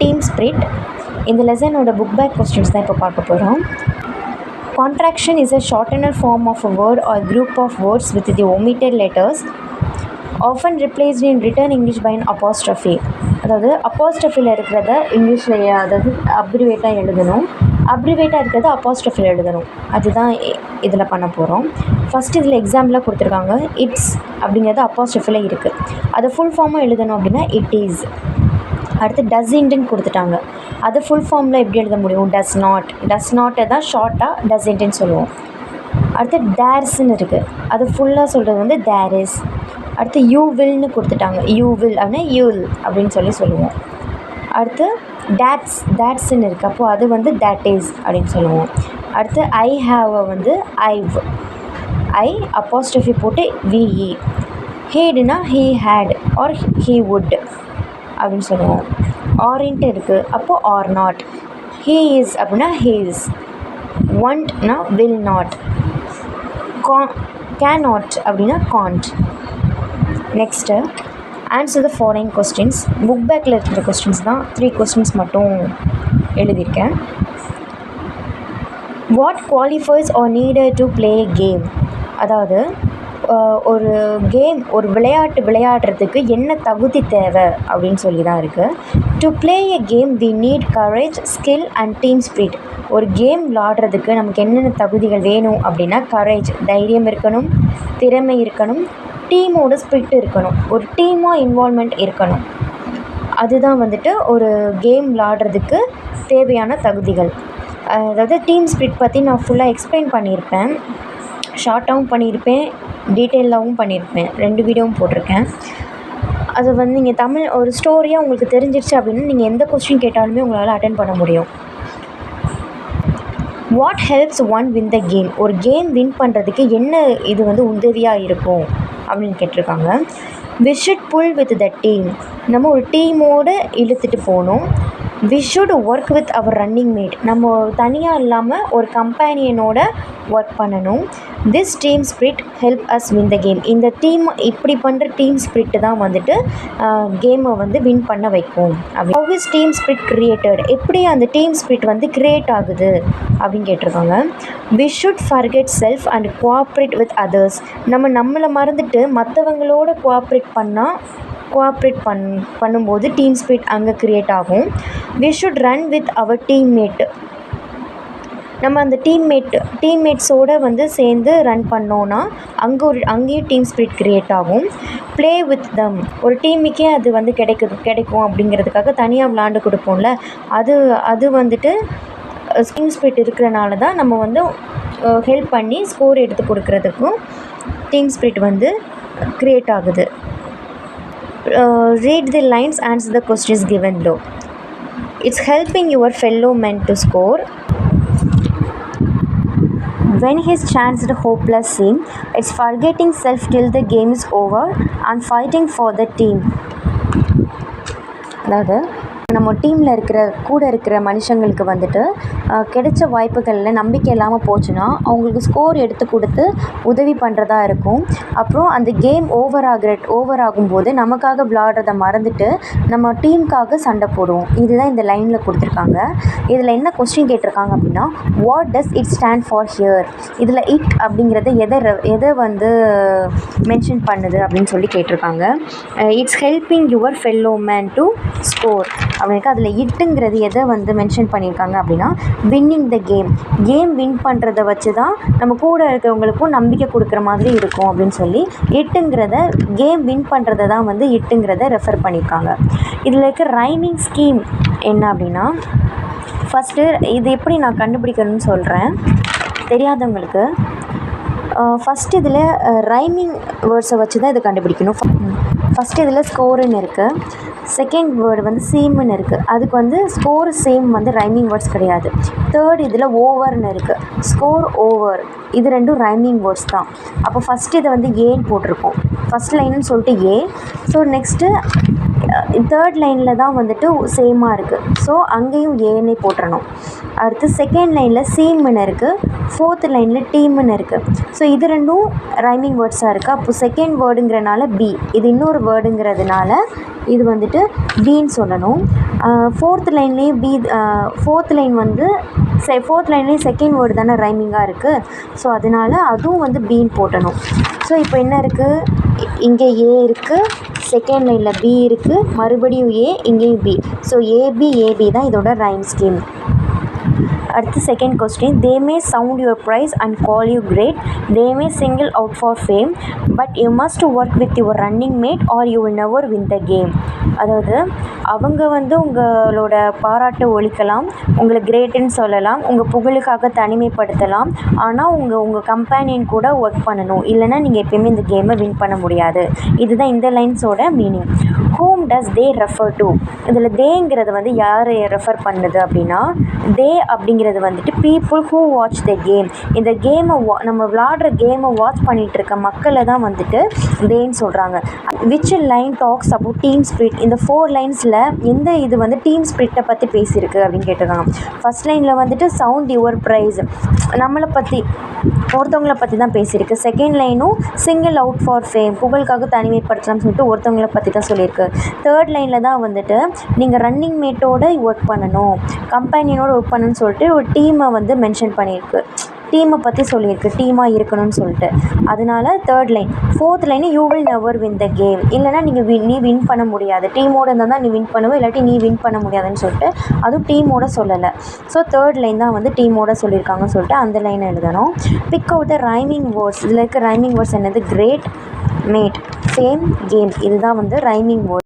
Team spirit. இந்த லெசனோட book back questions தான் இப்போ பார்க்க போகிறோம். Contraction is a shortened form of a word or group of words with the omitted letters, often replaced in written English by an apostrophe. அதாவது அப்போஸ்ட்ரஃபியில் இருக்கிறத இங்கிலீஷில் அதாவது அப்ரிவேட்டாக எழுதணும், அப்ரிவேட்டாக இருக்கிறத அப்போஸ்ட்ரஃபியில் எழுதணும். அதுதான் இதில் பண்ண போகிறோம். ஃபஸ்ட்டு இதில் எக்ஸாம்பிளாக கொடுத்துருக்காங்க. இட்ஸ் அப்படிங்கிறது அப்போஸ்ட்ரஃபியில் இருக்குது. அதை ஃபுல் ஃபார்மாக எழுதணும் அப்படின்னா இட் இஸ். அடுத்து டஸ்இன்ட்டுன்னு கொடுத்துட்டாங்க. அது ஃபுல் ஃபார்மில் எப்படி எழுத முடியும்? Does not. டஸ் நாட்டை தான் ஷார்ட்டாக டஸ்இன்ட்டுன்னு சொல்லுவோம். அடுத்து டேர்ஸ்ன்னு இருக்குது. அது ஃபுல்லாக சொல்கிறது வந்து தேர் இஸ். அடுத்து யூ வில்னு கொடுத்துட்டாங்க. யூ வில் அப்படின்னா யூல் அப்படின்னு சொல்லுவோம். அடுத்து தேட்ஸ்ன்னு இருக்குது. அப்போது அது வந்து தேட் இஸ் அப்படின்னு சொல்லுவோம். அடுத்து ஐ ஹாவை வந்து ஐவ். ஐ அப்போஸ்ட்ரஃபி போட்டு விஇ. ஹேடுனா he had or he would அப்படின்னு சொல்லுவோம். ஆரின்ட்டு இருக்குது. அப்போது ஆர் நாட். ஹீ இஸ் அப்படின்னா ஹீஸ். ஒன்ட்னா வில் நாட். கேன் நாட் அப்படின்னா can't. Next answer the following questions. Book பேக்கில் இருக்கிற கொஸ்டின்ஸ் தான் 3 கொஸ்டின்ஸ் மட்டும் எழுதியிருக்கேன். What qualifies are needed to play a game. அதாவது ஒரு கேம், ஒரு விளையாட்டு விளையாடுறதுக்கு என்ன தகுதி தேவை அப்படின்னு சொல்லி தான் இருக்குது. To play a game we need courage, skill and team spirit. ஒரு கேம் விளாடுறதுக்கு நமக்கு என்னென்ன தகுதிகள் வேணும் அப்படின்னா கரேஜ், தைரியம் இருக்கணும், திறமை இருக்கணும், டீமோட ஸ்பிரிட் இருக்கணும், ஒரு டீமாக இன்வால்மெண்ட் இருக்கணும். அதுதான் வந்துட்டு ஒரு கேம் விளாடுறதுக்கு தேவையான தகுதிகள். அதாவது டீம் ஸ்பிரிட் பற்றி நான் ஃபுல்லாக எக்ஸ்பிளைன் பண்ணியிருப்பேன், ஷார்ட்டாகவும் பண்ணியிருப்பேன், டீட்டெயிலாகவும் பண்ணியிருப்பேன். 2 வீடியோவும் போட்டிருக்கேன். அது வந்து நீங்கள் தமிழ் ஒரு ஸ்டோரியாக உங்களுக்கு தெரிஞ்சிருச்சு அப்படின்னா நீங்கள் எந்த கொஸ்டின் கேட்டாலுமே உங்களால் அட்டென்ட் பண்ண முடியும். What helps one win the game. ஒரு கேம் வின் பண்ணுறதுக்கு என்ன இது வந்து உதவியாக இருக்கும் அப்படின்னு கேட்டிருக்காங்க. We should pull with the team. நம்ம ஒரு டீமோடு இழுத்துட்டு போகணும். We should work with our running mate. நம்ம தனியாக இல்லாமல் ஒரு கம்பேனியனோட ஒர்க் பண்ணணும். This team spirit help us win the game. இந்த டீம் இப்படி பண்ணுற டீம் ஸ்பிரிட்டு தான் வந்துட்டு கேமை வந்து வின் பண்ண வைக்கும். How is team spirit created. எப்படி அந்த டீம் ஸ்பிரிட் வந்து கிரியேட் ஆகுது அப்படின்னு கேட்டிருக்காங்க. We should forget self and cooperate with others. நம்மளை மறந்துட்டு மற்றவங்களோட கோஆப்ரேட் பண்ணும்போது டீம் ஸ்பிரிட் அங்கே க்ரியேட் ஆகும். We should run with our teammate. நம்ம அந்த டீம்மேட்ஸோடு வந்து சேர்ந்து ரன் பண்ணோன்னா அங்கேயும் டீம் ஸ்பிரிட் க்ரியேட் ஆகும். Play with them. ஒரு டீமுக்கே அது வந்து கிடைக்கும் அப்படிங்கிறதுக்காக தனியாக விளாண்டு கொடுப்போம்ல, அது வந்துட்டு டீம் ஸ்பிரிட் இருக்கிறனால தான் நம்ம வந்து ஹெல்ப் பண்ணி ஸ்கோர் எடுத்து கொடுக்கறதுக்கும் டீம் ஸ்பிரிட் வந்து க்ரியேட் ஆகுது. Read the lines, answer the questions given below. It's helping your fellow men to score. When he's chanced hopeless seem, it's forgetting self till the game is over and fighting for the team. அதாவது நம்ம டீமில் கூட இருக்கிற மனுஷங்களுக்கு வந்துட்டு கிடைச்ச வாய்ப்புகளில் நம்பிக்கை இல்லாமல் போச்சுன்னா அவங்களுக்கு ஸ்கோர் எடுத்து கொடுத்து உதவி பண்ணுறதா இருக்கும். அப்புறம் அந்த கேம் ஓவர் ஆகும்போது நமக்காக விளாடுறத மறந்துட்டு நம்ம டீமுக்காக சண்டை போடுவோம். இதுதான் இந்த லைனில் கொடுத்துருக்காங்க. இதில் என்ன கொஸ்டின் கேட்டிருக்காங்க அப்படின்னா what does it stand for here. இதில் இட் அப்படிங்கிறத எதை வந்து மென்ஷன் பண்ணுது அப்படின்னு சொல்லி கேட்டிருக்காங்க. It's helping your fellow man to score அவனுக்கு. அதில் இட்டுங்கிறது எதை வந்து மென்ஷன் பண்ணியிருக்காங்க அப்படின்னா வின்னிங் த கேம் வின் பண்ணுறத வச்சு தான் நம்ம கூட இருக்கிறவங்களுக்கும் நம்பிக்கை கொடுக்குற மாதிரி இருக்கும் அப்படின்னு சொல்லி இட்டுங்கிறத கேம் வின் பண்ணுறத தான் வந்து இட்டுங்கிறத ரெஃபர் பண்ணியிருக்காங்க. இதில் இருக்க ரைமிங் ஸ்கீம் என்ன அப்படின்னா ஃபஸ்ட்டு இது எப்படி நான் கண்டுபிடிக்கணும்னு சொல்கிறேன் தெரியாதவங்களுக்கு. ஃபஸ்ட்டு இதில் ரைமிங் வேர்ட்ஸை வச்சு தான் இதை கண்டுபிடிக்கணும். ஃபஸ்ட்டு இதில் ஸ்கோருன்னு இருக்குது, செகண்ட் வேர்டு வந்து சீம்னு இருக்குது. அதுக்கு வந்து ஸ்கோர் சேம் வந்து ரைமிங் வேர்ட்ஸ் கிடையாது. தேர்ட் இதில் ஓவர்னு இருக்குது, ஸ்கோர் ஓவர். இது ரெண்டும் ரைமிங் வேர்ட்ஸ் தான். அப்போ ஃபஸ்ட்டு இதை வந்து ஏன்னு போட்டிருக்கோம். ஃபஸ்ட் லைன்னு சொல்லிட்டு ஏ. ஸோ நெக்ஸ்ட்டு தேர்ட் லைனில் தான் வந்துட்டு சேமாக இருக்குது. ஸோ அங்கேயும் ஏன்னே போட்டுறணும். அடுத்து செகண்ட் லைனில் சீம்னு இருக்குது, ஃபோர்த் லைனில் டீம்னு இருக்குது. ஸோ இது ரெண்டும் ரைமிங் வேர்ட்ஸாக இருக்குது. அப்போ செகண்ட் வேர்டுங்கிறனால பி, இது இன்னொரு வேர்டுங்கிறதுனால இது வந்துட்டு பின்னு சொல்லணும். ஃபோர்த் லைன்லேயும் பி, ஃபோர்த் லைன் வந்து ஃபோர்த் லைன்லேயும் செகண்ட் வேர்டு தானே ரைமிங்காக இருக்குது. ஸோ அதனால் அதுவும் வந்து பின்னு போட்டணும். ஸோ இப்போ என்ன இருக்குது, இங்கே ஏ இருக்குது, செகண்ட் லைனில் பி இருக்குது, மறுபடியும் ஏ, இங்கேயும் பி. ஸோ ஏபி தான் இதோட ரைம் ஸ்கீம். அடுத்து second question, they may sound your praise and call you great, they may single out for fame, but you must work with your running mate or you will never win the game. அதாவது அவங்க வந்து உங்களோட பாராட்டை ஒழிக்கலாம், உங்களை கிரேட்டுன்னு சொல்லலாம், உங்கள் புகழுக்காக தனிமைப்படுத்தலாம், ஆனால் உங்கள் கம்பேனியன் கூட ஒர்க் பண்ணணும், இல்லைனா நீங்கள் எப்பயுமே இந்த கேமை வின் பண்ண முடியாது. இதுதான் இந்த லைன்ஸோட meaning. Whom does they refer to, இதில் தேங்கிறது வந்து யார் ரெஃபர் பண்ணுது அப்படின்னா, தே அப்படிங்கிறது வந்துட்டு people who watch the game. இந்த கேமை நம்ம விளாடுற கேமை வாட்ச் பண்ணிகிட்டு இருக்க மக்களை தான் வந்துட்டு தேன்னு சொல்கிறாங்க. Which line talks about team spirit, இந்த 4 லைன்ஸில் எந்த இது வந்து டீம் ஸ்பிரிட்டை பற்றி பேசியிருக்கு அப்படின்னு கேட்டிருக்காங்க. ஃபஸ்ட் லைனில் வந்துட்டு சவுண்ட் யுவர் ப்ரைஸ், நம்மளை பற்றி ஒருத்தவங்களை பற்றி தான் பேசியிருக்கு. செகண்ட் லைனும் சிங்கிள் அவுட் ஃபார் ஃபேம், புகழுக்காக தனிமைப்படுத்தலாம்னு சொல்லிட்டு ஒருத்தவங்களை பற்றி தான் சொல்லியிருக்கு. தேர்ட் லைனில் தான் வந்துட்டு நீங்கள் ரன்னிங் மேட்டோட ஒர்க் பண்ணணும், கம்பெனியோட ஒர்க் பண்ணணும்னு சொல்லிட்டு ஒரு டீமை வந்து மென்ஷன் பண்ணியிருக்கு, டீமை பற்றி சொல்லியிருக்கு, டீமாக இருக்கணும்னு சொல்லிட்டு. அதனால third line. Fourth line you will never win the game, இல்லைனா நீ வின் பண்ண முடியாது, டீமோட இருந்தால் தான் நீ வின் பண்ணுவ, இல்லாட்டி நீ வின் பண்ண முடியாதுன்னு சொல்லிட்டு அதுவும் டீமோட சொல்லலை. ஸோ தேர்ட் லைன் தான் வந்து டீமோட சொல்லியிருக்காங்கன்னு சொல்லிட்டு அந்த லைன் எழுதணும். Big out the rhyming words, இதில் இருக்க ரைமிங் வேர்ட்ஸ் என்னது, கிரேட், மேட், ஃபேம், கேம், இதுதான் வந்து ரைமிங் வேர்ட்.